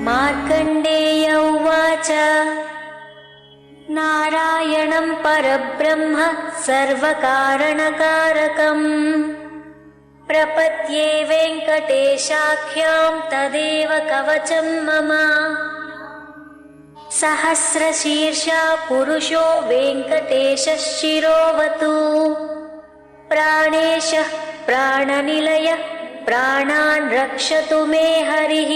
मार्कण्डेय उवाच नारायणं परब्रह्म सर्वकारणकारकम् प्रपद्ये वेङ्कटेशाख्यं तदेव कवचं मम। सहस्रशीर्षा पुरुषो वेङ्कटेशः शिरोवतु प्राणेशः प्राणनिलयः प्राणान् रक्षतु मे हरिः।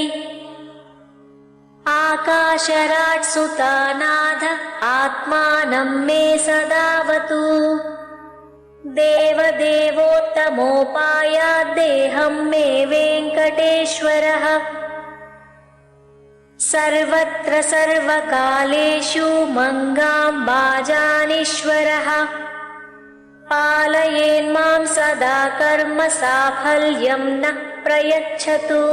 आकाशराट् सुतानाथ आत्मानं मे सदावतु देवदेवोत्तमोपायात् देहं मे वेङ्कटेश्वरः। सर्वत्र सर्वकालेषु मङ्गाम्बाजानीश्वरः पालयेन्मां सदा कर्म साफल्यं न प्रयच्छतु।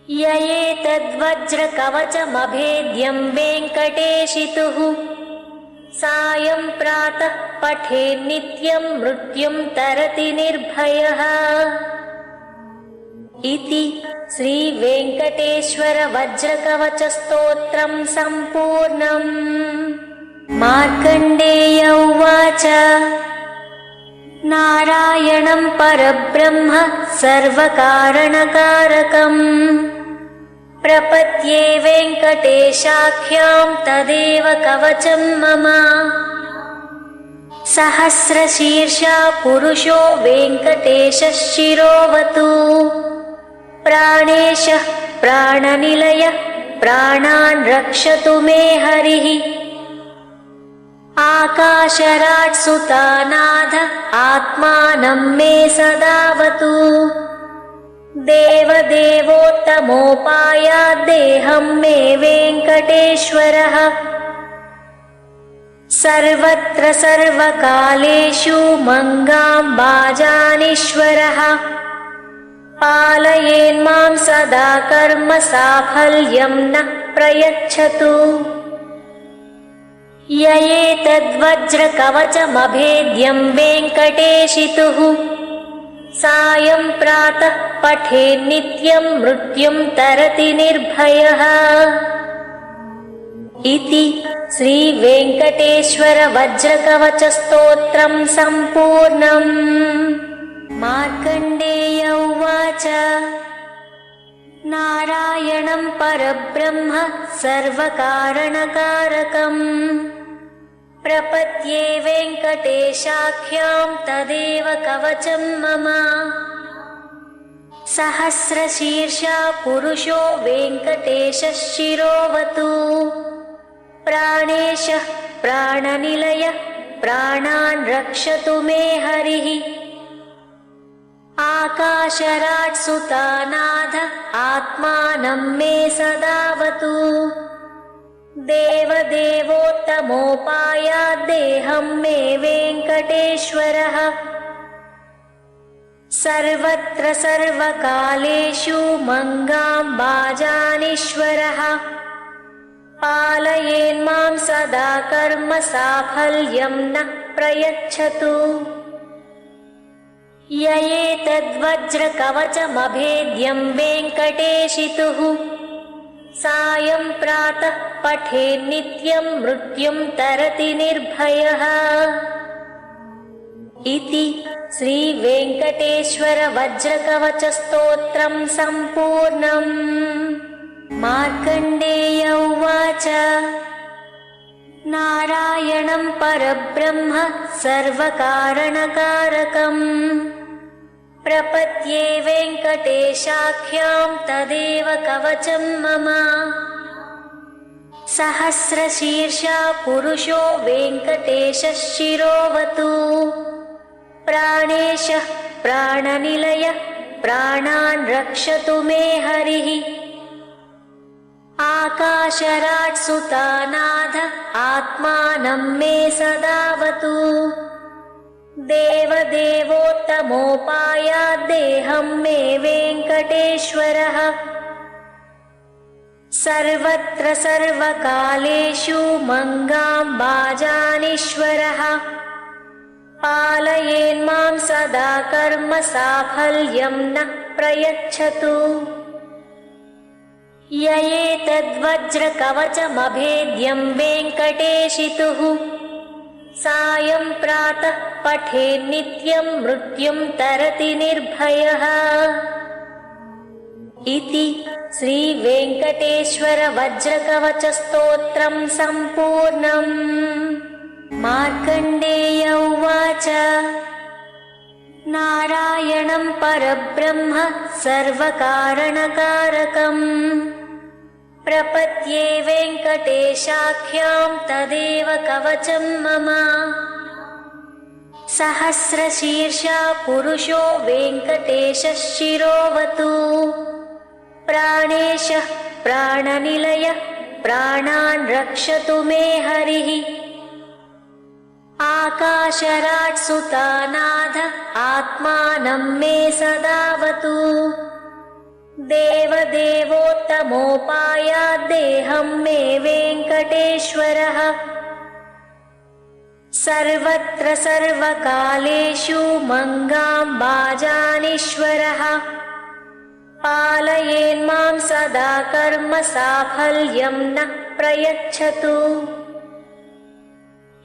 य एतद्वज्रकवचमभेद्यं वेङ्कटेशितुः सायं प्रातः पठेन्नित्यं मृत्युं तरति निर्भयः। इति श्रीवेङ्कटेश्वर वज्रकवचस्तोत्रं सम्पूर्णम्। मार्कण्डेय उवाच नारायणं परब्रह्म सर्वकारणकारकम् प्रपद्ये वेङ्कटेशाख्यं तदेव कवचं मम। सहस्रशीर्षा पुरुषो वेङ्कटेशः शिरोवतु प्राणेशः प्राणनिलयः प्राणान् रक्षतु मे हरिः। आकाशराट् सुतानाथ आत्मानं मे सदावतु देवदेवोत्तमोपायात् देहं मे वेङ्कटेश्वरः। सर्वत्र सर्वकालेषु मङ्गाम्बाजानीश्वरः पालयेन्मां सदा कर्म साफल्यं न प्रयच्छतु। य एतद्वज्रकवचमभेद्यं वेङ्कटेशितुः सायं प्रातः पठेन्नित्यं मृत्युं तरति निर्भयः। इति श्रीवेङ्कटेश्वर वज्रकवचस्तोत्रं सम्पूर्णम्। मार्कण्डेय उवाच नारायणं परब्रह्म सर्वकारणकारकम् प्रपद्ये वेङ्कटेशाख्यं तदेव कवचं मम। सहस्रशीर्षा पुरुषो वेङ्कटेशः शिरोवतु प्राणेशः प्राणनिलयः प्राणान् रक्षतु मे हरिः। आकाशराट् सुतानाथ आत्मानं मे सदावतु देवदेवोत्तमोपायात् देहं मे वेङ्कटेश्वरः। सर्वत्र सर्वकालेषु मङ्गाम्बाजानीश्वरः पालयेन्मां सदा कर्म साफल्यं न प्रयच्छतु। य एतद्वज्रकवचमभेद्यं वेङ्कटेशितुः सायं प्रातः पठेन्नित्यं मृत्युं तरति निर्भयः। इति श्रीवेङ्कटेश्वर वज्रकवचस्तोत्रं सम्पूर्णम्। मार्कण्डेय उवाच नारायणं परब्रह्म सर्वकारणकारकम् प्रपद्ये वेङ्कटेशाख्यं तदेव कवचं मम। सहस्रशीर्षा पुरुषो वेङ्कटेशः शिरोवतु प्राणेशः प्राणनिलयः प्राणान् रक्षतु मे हरिः। आकाशराट् सुतानाथ आत्मानं मे सदावतु देवदेवोत्तमोपायात् देहं मे वेङ्कटेश्वरः। सर्वत्र सर्वकालेषु मङ्गाम्बाजानीश्वरः पालयेन्मां सदा कर्म साफल्यं न प्रयच्छतु। य एतद्वज्रकवचमभेद्यं वेङ्कटेशितुः सायं प्रातः पठेन्नित्यं मृत्युं तरति निर्भयः। इति श्रीवेङ्कटेश्वर वज्रकवचस्तोत्रं सम्पूर्णम्। मार्कण्डेय उवाच नारायणं परब्रह्म सर्वकारणकारकम् प्रपद्ये वेङ्कटेशाख्यां तदेव कवचं मम। सहस्रशीर्षा पुरुषो वेङ्कटेशः शिरोवतु प्राणेशः प्राणनिलयः प्राणान् रक्षतु मे हरिः। आकाशराट् सुतानाथ आत्मानं मे सदावतु देवदेवोत्तमोपायाद्देहं मे वेङ्कटेश्वरः। सर्वत्र सर्वकालेषु मङ्गाम्बाजानीश्वरः पालयेन्मां सदा कर्म साफल्यं न प्रयच्छतु।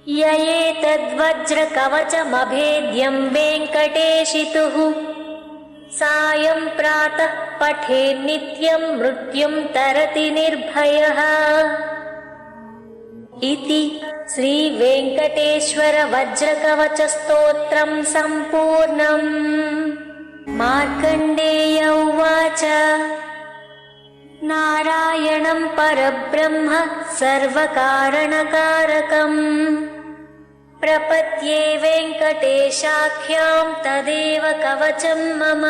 य एतद्वज्रकवचमभेद्यं वेङ्कटेशितुः सायं प्रातः पठेन्नित्यं मृत्युं तरति निर्भयः। इति श्रीवेङ्कटेश्वर वज्रकवचस्तोत्रं सम्पूर्णम्। मार्कण्डेय उवाच नारायणं परब्रह्म सर्वकारणकारकम् प्रपद्ये वेङ्कटेशाख्यां तदेव कवचं मम।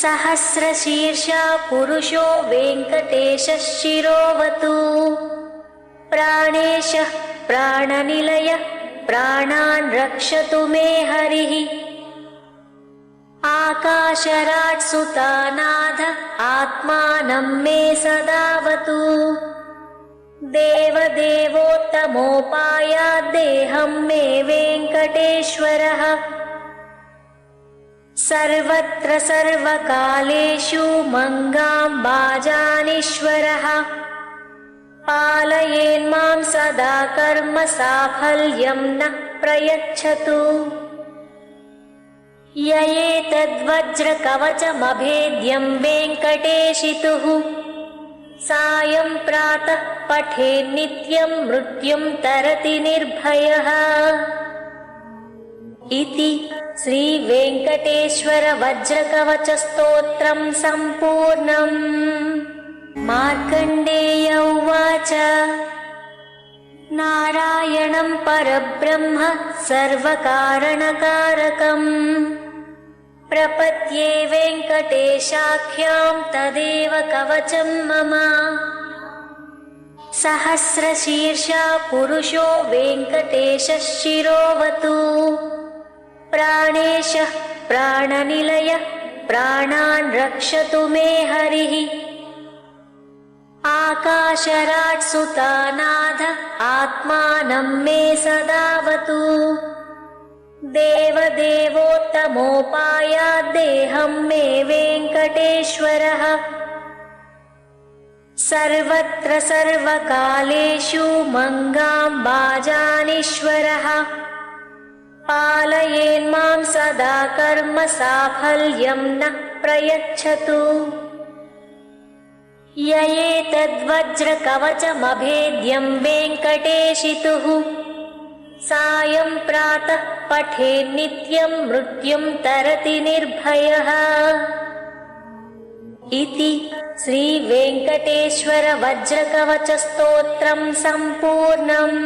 सहस्रशीर्षा पुरुषो वेङ्कटेशः शिरोवतु प्राणेशः प्राणनिलयः प्राणान् रक्षतु मे हरिः। आकाशराट् सुतानाथ आत्मानं मे सदावतु देवदेवोत्तमोपायाद्देहं मे वेङ्कटेश्वरः। सर्वत्र सर्वकालेषु मङ्गाम्बाजानीश्वरः पालयेन्मां सदा कर्म साफल्यं न प्रयच्छतु। य एतद्वज्रकवचमभेद्यं वेङ्कटेशितुः सायं प्रातः पठेन्नित्यं मृत्युं तरति निर्भयः। इति श्रीवेङ्कटेश्वर वज्रकवचस्तोत्रं सम्पूर्णम्। मार्कण्डेय उवाच नारायणं परब्रह्म सर्वकारणकारकम् प्रपद्ये वेङ्कटेशाख्यां तदेव कवचं मम। सहस्रशीर्षा पुरुषो वेङ्कटेशः शिरोवतु प्राणेशः प्राणनिलयः प्राणान् रक्षतु मे हरिः। आकाशराट् सुतानाथ आत्मानं मे सदावतु देवदेवोत्तमोपायाद्देहं मे वेङ्कटेश्वरः। सर्वत्र सर्वकालेषु मङ्गाम्बाजानीश्वरः पालयेन्मां सदा कर्म साफल्यं न प्रयच्छतु। य एतद्वज्रकवचमभेद्यं वेङ्कटेशितुः सायं प्रातः पठेन्नित्यं मृत्युं तरति निर्भयः। इति श्रीवेङ्कटेश्वर वज्रकवचस्तोत्रं सम्पूर्णम्।